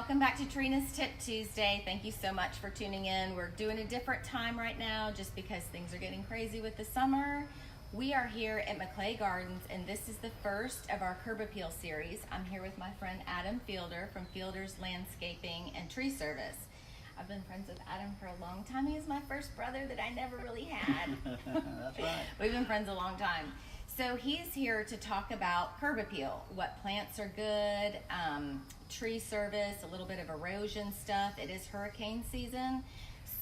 welcome back to Trina's Tip Tuesday. Thank you so much for tuning in. We're doing a different time right now just because things are getting crazy with the summer. We are here at McClay Gardens, and this is the first of our curb appeal series. I'm here with my friend Adam Fielder from Fielder's Landscaping and Tree Service. I've been friends with Adam for a long time. He is my first brother that I never really had. That's right. We've been friends a long time. So he's here to talk about curb appeal, what plants are good, tree service, a little bit of erosion stuff. It is hurricane season,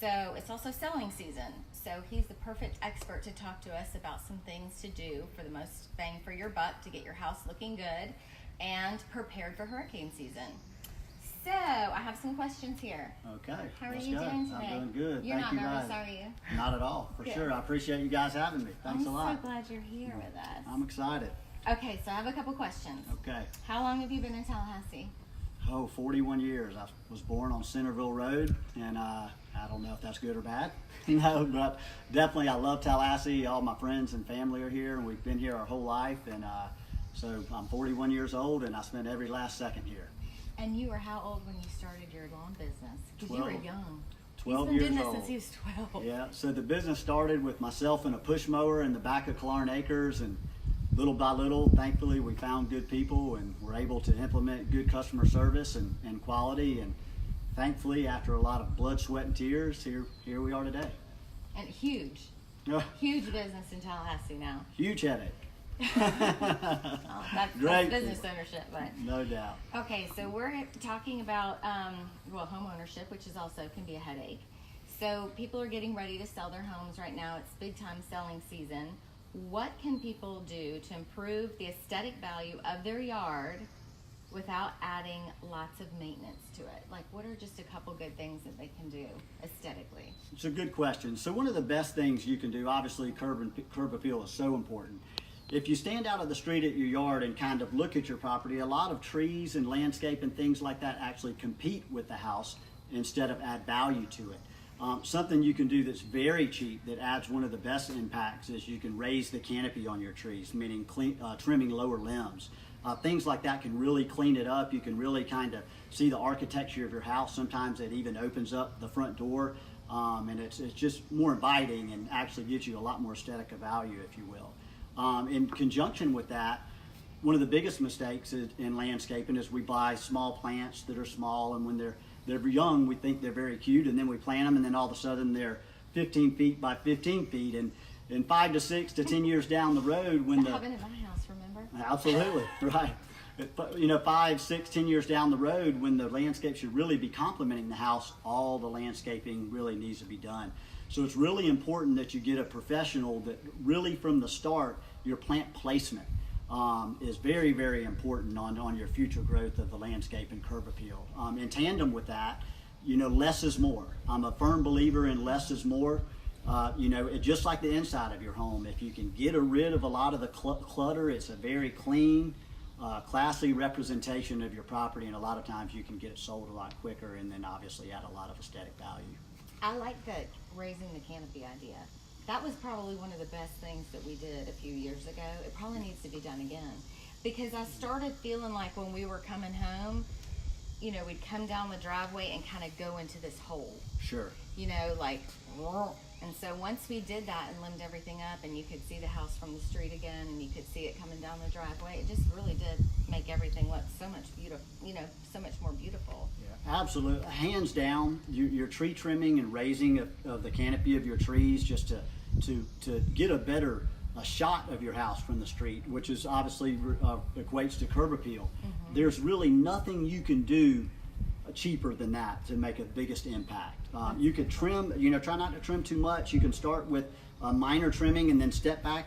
so it's also selling season. So he's the perfect expert to talk to us about some things to do for the most bang for your buck to get your house looking good and prepared for hurricane season. So I have some questions here. Okay. How are let's you go. doing today? I'm doing good. You're Thank not you nervous, guys. are you? Not at all, for Good. sure. I appreciate you guys having me. Thanks a lot. I'm so glad you're here with us. I'm excited. Okay, so I have a couple questions. Okay. How long have you been in Tallahassee? Oh, 41 years. I was born on Centerville Road, and I don't know if that's good or bad. No, but definitely I love Tallahassee. All my friends and family are here, and we've been here our whole life. And so I'm 41 years old, and I spent every last second here. And you were how old when you started your lawn business? Because you were 12. young. 12 He's been years doing this old. since he was 12. Yeah, so the business started with myself and a push mower in the back of Clarn Acres, and little by little, thankfully, we found good people and were able to implement good customer service and quality. And thankfully, after a lot of blood, sweat, and tears, here we are today. And huge business in Tallahassee now. Huge headache. Oh, that's Great business people. ownership, but. No doubt. Okay, so we're talking about, home ownership, which is also can be a headache. So people are getting ready to sell their homes right now. It's big time selling season. What can people do to improve the aesthetic value of their yard without adding lots of maintenance to it? Like, what are just a couple good things that they can do aesthetically? It's a good question. So one of the best things you can do, obviously curb appeal is so important. If you stand out of the street at your yard and kind of look at your property, a lot of trees and landscape and things like that actually compete with the house instead of add value to it. Something you can do that's very cheap that adds one of the best impacts is you can raise the canopy on your trees, meaning trimming lower limbs. Things like that can really clean it up. You can really kind of see the architecture of your house. Sometimes it even opens up the front door, and it's just more inviting and actually gives you a lot more aesthetic value, if you will. In conjunction with that, one of the biggest mistakes in landscaping is we buy small plants that are small, and when they're young, we think they're very cute, and then we plant them, and then all of a sudden they're 15 feet by 15 feet, and 5 to 6 to 10 years down the road, when That happened at my house, remember? Absolutely, right. 5, 6, 10 years down the road, when the landscape should really be complementing the house, all the landscaping really needs to be done. So it's really important that you get a professional that really from the start, your plant placement is very, very important on your future growth of the landscape and curb appeal. In tandem with that, less is more. I'm a firm believer in less is more. Just like the inside of your home, if you can get rid of a lot of the clutter, it's a very clean, classy representation of your property, and a lot of times you can get it sold a lot quicker and then obviously add a lot of aesthetic value. I like the raising the canopy idea. That was probably one of the best things that we did a few years ago. It probably needs to be done again. Because I started feeling like when we were coming home, we'd come down the driveway and kind of go into this hole. Sure. And so once we did that and limbed everything up and you could see the house from the street again and you could see it coming down the driveway, it just really did make everything look so much beautiful, so much more beautiful. Yeah, absolutely. Hands down, your tree trimming and raising of the canopy of your trees just to get a better shot of your house from the street, which is obviously equates to curb appeal. Mm-hmm. There's really nothing you can do cheaper than that to make the biggest impact. You could trim, try not to trim too much. You can start with minor trimming and then step back,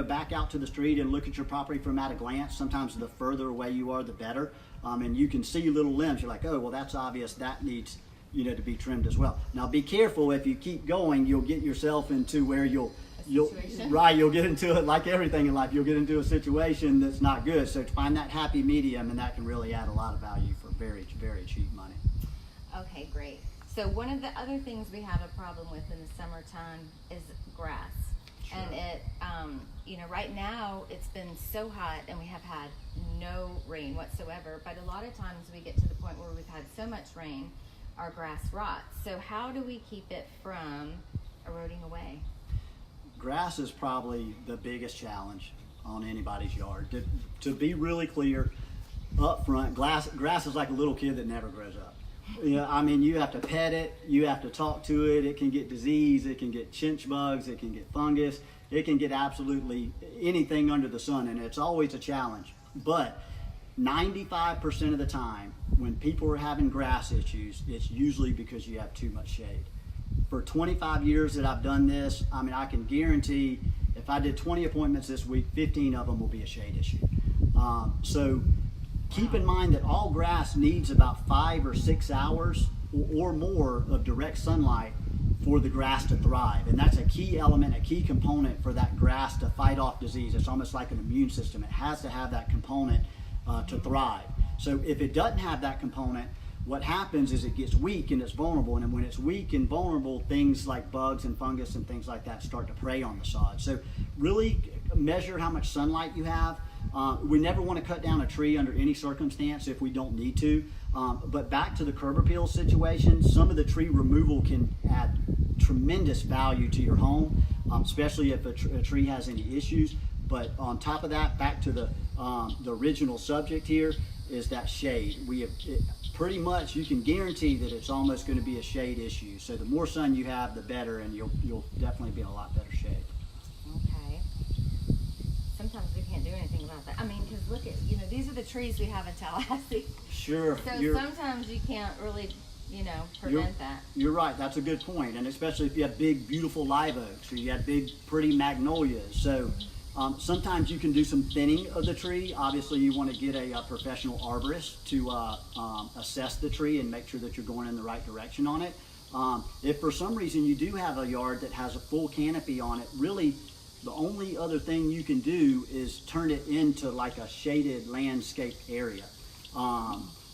back out to the street and look at your property from at a glance. Sometimes the further away you are, the better. And you can see little limbs. You're like, oh, well, that's obvious. That needs, to be trimmed as well. Now, be careful. If you keep going, you'll get yourself into where you'll get into it like everything in life. You'll get into a situation that's not good. So to find that happy medium, and that can really add a lot of value for very, very cheap money. Okay, great. So one of the other things we have a problem with in the summertime is grass. Sure. And it, right now it's been so hot and we have had no rain whatsoever, but a lot of times we get to the point where we've had so much rain, our grass rots. So how do we keep it from eroding away? Grass is probably the biggest challenge on anybody's yard. To be really clear, up front, grass is like a little kid that never grows up. I mean, you have to pet it, you have to talk to it, it can get disease, it can get chinch bugs, it can get fungus, it can get absolutely anything under the sun, and it's always a challenge. But 95% of the time, when people are having grass issues, it's usually because you have too much shade. For 25 years that I've done this, I mean, I can guarantee if I did 20 appointments this week, 15 of them will be a shade issue. So keep in mind that all grass needs about 5 or 6 hours or more of direct sunlight for the grass to thrive. And that's a key element, a key component for that grass to fight off disease. It's almost like an immune system. It has to have that component to thrive. So if it doesn't have that component, what happens is it gets weak and it's vulnerable. And when it's weak and vulnerable, things like bugs and fungus and things like that start to prey on the sod. So really measure how much sunlight you have. We never want to cut down a tree under any circumstance if we don't need to. But back to the curb appeal situation, some of the tree removal can add tremendous value to your home, especially if a tree has any issues. But on top of that, back to the original subject here, is that shade. Pretty much you can guarantee that it's almost going to be a shade issue. So the more sun you have, the better, and you'll definitely be in a lot better shape. Okay. Sometimes we can't do anything about that. I mean, because look at, these are the trees we have in Tallahassee. Sure. So sometimes you can't really, prevent that. You're right. That's a good point. And especially if you have big, beautiful live oaks or you have big, pretty magnolias. So sometimes you can do some thinning of the tree. Obviously, you want to get a professional arborist to assess the tree and make sure that you're going in the right direction on it. If for some reason you do have a yard that has a full canopy on it, really the only other thing you can do is turn it into like a shaded landscape area.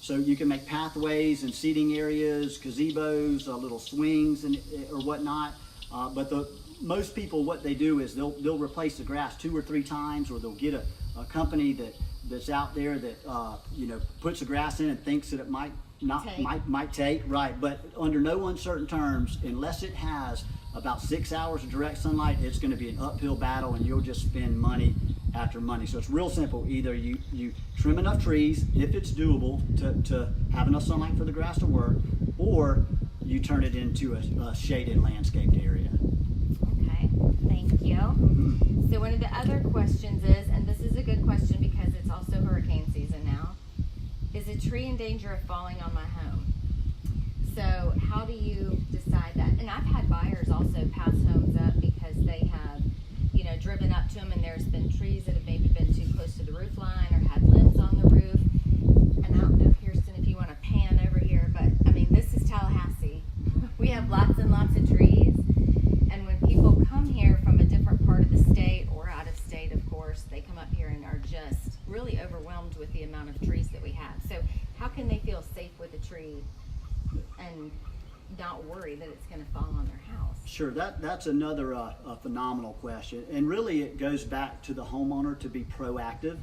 So you can make pathways and seating areas, gazebos, little swings or whatnot. But most people, what they do is they'll replace the grass 2 or 3 times, or they'll get a company that's out there that puts the grass in and thinks that it might take, right. But under no uncertain terms, unless it has about 6 hours of direct sunlight, it's going to be an uphill battle, and you'll just spend money after money. So it's real simple. Either you trim enough trees, if it's doable, to have enough sunlight for the grass to work, or you turn it into a shaded landscaped area. Okay, thank you. So one of the other questions is, and this is a good question because it's also hurricane season now, is a tree in danger of falling on my home? So how do you decide that? And I've had buyers also pass homes up because they have, driven up to them and there's been trees that have maybe been too close to the roof line or had limbs on the roof. And I don't know, Kirsten, if you want to pan over here, but I mean, this is Tallahassee. We have lots and lots of trees. And when people come here from a different part of the state or out of state, of course, they come up here and are just really overwhelmed with the amount of trees that we have. So how can they feel safe with a tree and not worry that it's going to fall on their house? Sure, that's another phenomenal question, and really it goes back to the homeowner to be proactive.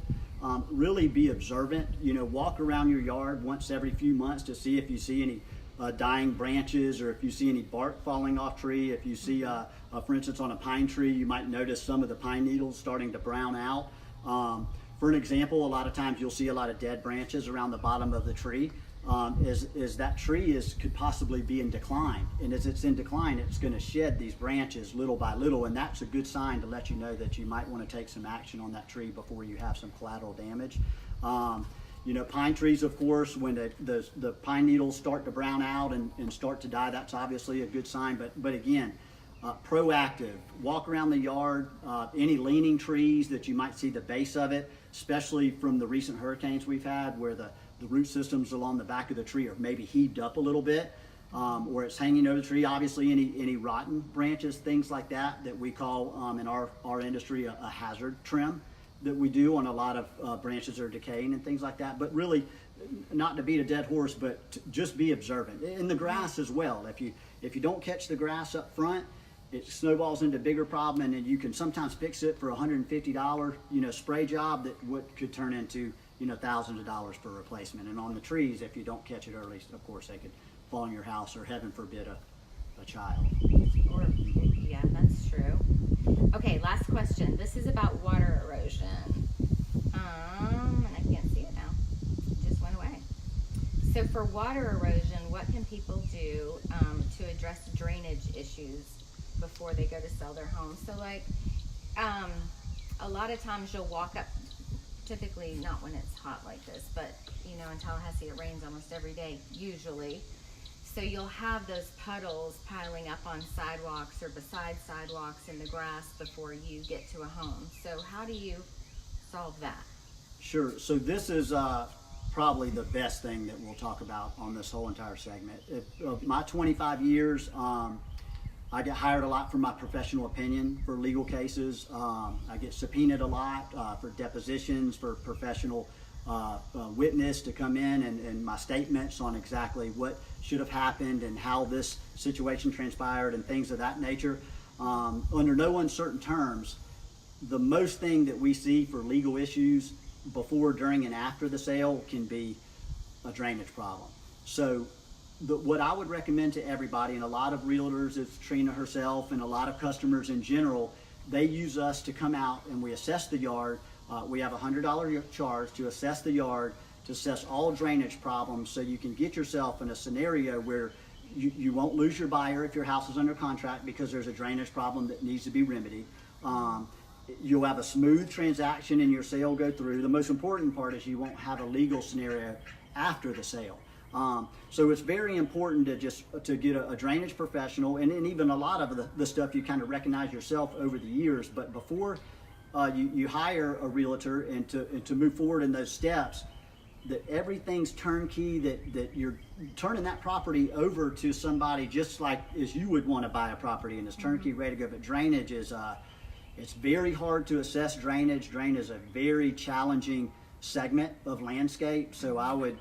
Really be observant. Walk around your yard once every few months to see if you see any dying branches, or if you see any bark falling off tree. If you see, for instance, on a pine tree, you might notice some of the pine needles starting to brown out. For an example, a lot of times you'll see a lot of dead branches around the bottom of the tree. Is that tree could possibly be in decline, and as it's in decline, it's going to shed these branches little by little, and that's a good sign to let you know that you might want to take some action on that tree before you have some collateral damage. Pine trees, of course, when the pine needles start to brown out and start to die, that's obviously a good sign. But again, proactive. Walk around the yard. Any leaning trees that you might see the base of it, especially from the recent hurricanes we've had, where the root systems along the back of the tree are maybe heaved up a little bit, or it's hanging over the tree. Obviously, any rotten branches, things like that we call in our industry a hazard trim that we do on a lot of branches that are decaying and things like that. But really, not to beat a dead horse, but just be observant. In the grass as well. If you don't catch the grass up front, it snowballs into a bigger problem, and then you can sometimes fix it for $150 spray job that could turn into thousands of dollars for replacement. And on the trees, if you don't catch it early, of course, they could fall on your house, or heaven forbid, a child. Or, yeah, that's true. Okay, last question. This is about water erosion. And I can't see it now. It just went away. So for water erosion, what can people do to address drainage issues before they go to sell their home? So like, a lot of times you'll walk up, typically not when it's hot like this, but in Tallahassee it rains almost every day, usually. So you'll have those puddles piling up on sidewalks or beside sidewalks in the grass before you get to a home. So how do you solve that? Sure. So this is probably the best thing that we'll talk about on this whole entire segment. Of my 25 years, I get hired a lot for my professional opinion for legal cases. I get subpoenaed a lot for depositions, for professional witness to come in and my statements on exactly what should have happened and how this situation transpired and things of that nature. Under no uncertain terms, the most thing that we see for legal issues before, during, and after the sale can be a drainage problem. So what I would recommend to everybody, and a lot of realtors, it's Trina herself, and a lot of customers in general, they use us to come out and we assess the yard. We have a $100 charge to assess the yard, to assess all drainage problems, so you can get yourself in a scenario where you won't lose your buyer if your house is under contract because there's a drainage problem that needs to be remedied. You'll have a smooth transaction and your sale go through. The most important part is you won't have a legal scenario after the sale. So it's very important to get a drainage professional, and even a lot of the stuff you kind of recognize yourself over the years. But before you hire a realtor and to move forward in those steps, that everything's turnkey, that you're turning that property over to somebody just like as you would want to buy a property, and it's turnkey, ready to go. But drainage is it's very hard to assess drainage. Drain is a very challenging segment of landscape, so I would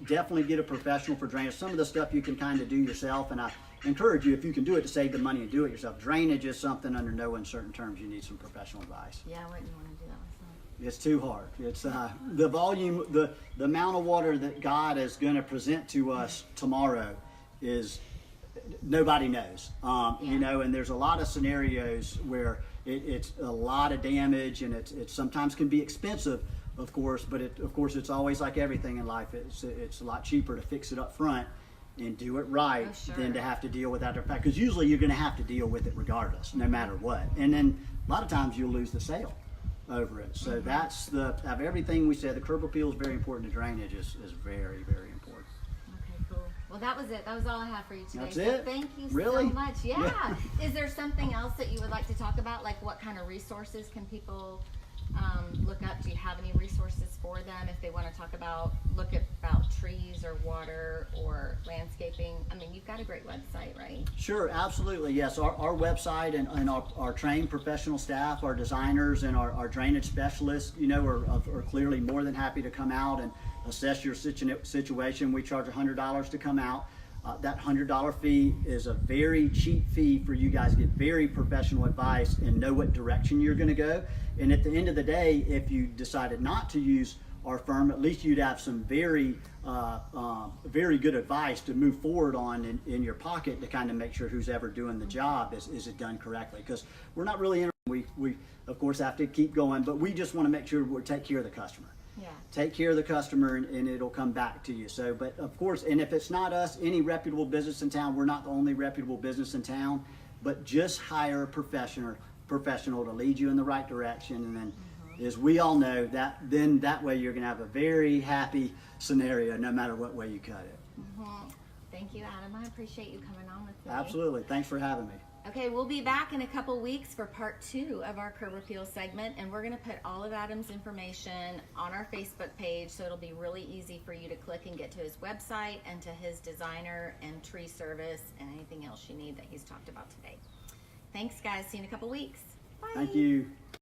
definitely get a professional for drainage. Some of the stuff you can kind of do yourself, and I encourage you, if you can do it, to save the money and do it yourself. Drainage is something under no uncertain terms you need some professional advice. Yeah, I wouldn't want to do that myself. It's too hard. It's the volume, the amount of water that God is going to present to us tomorrow is nobody knows. And there's a lot of scenarios where it's a lot of damage, and it sometimes can be expensive, of course, but it's always like everything in life. It's a lot cheaper to fix it up front and do it right than to have to deal with that after the fact. Because usually you're going to have to deal with it regardless, no matter what. And then a lot of times you'll lose the sale over it. So that's of everything we said, the curb appeal is very important. The drainage is very, very important. Okay, cool. Well, that was it. That was all I have for you today. That's it? Thank you Really? so much. Yeah. Is there something else that you would like to talk about? Like, what kind of resources can people look up? Do you have any resources for them if they want to look about trees or water or landscaping? I mean, you've got a great website, right? Sure, absolutely. Yes, our website and our trained professional staff, our designers and our drainage specialists, are clearly more than happy to come out and assess your situation. We charge $100 to come out. That $100 fee is a very cheap fee for you guys to get very professional advice and know what direction you're going to go. And at the end of the day, if you decided not to use our firm, at least you'd have some very good advice to move forward on in your pocket to kind of make sure who's ever doing the job is it done correctly. Because we're not really we of course have to keep going, but we just want to make sure we take care of the customer. Yeah. Take care of the customer and it'll come back to you. So, but of course, and if it's not us, any reputable business in town, we're not the only reputable business in town, but just hire a professional to lead you in the right direction. And then, as we all know, that way you're going to have a very happy scenario no matter what way you cut it. Thank you, Adam. I appreciate you coming on with me. Absolutely. Thanks for having me. Okay, we'll be back in a couple weeks for part 2 of our curb appeal segment, and we're going to put all of Adam's information on our Facebook page, so it'll be really easy for you to click and get to his website and to his designer and tree service and anything else you need that he's talked about today. Thanks, guys. See you in a couple weeks. Bye. Thank you.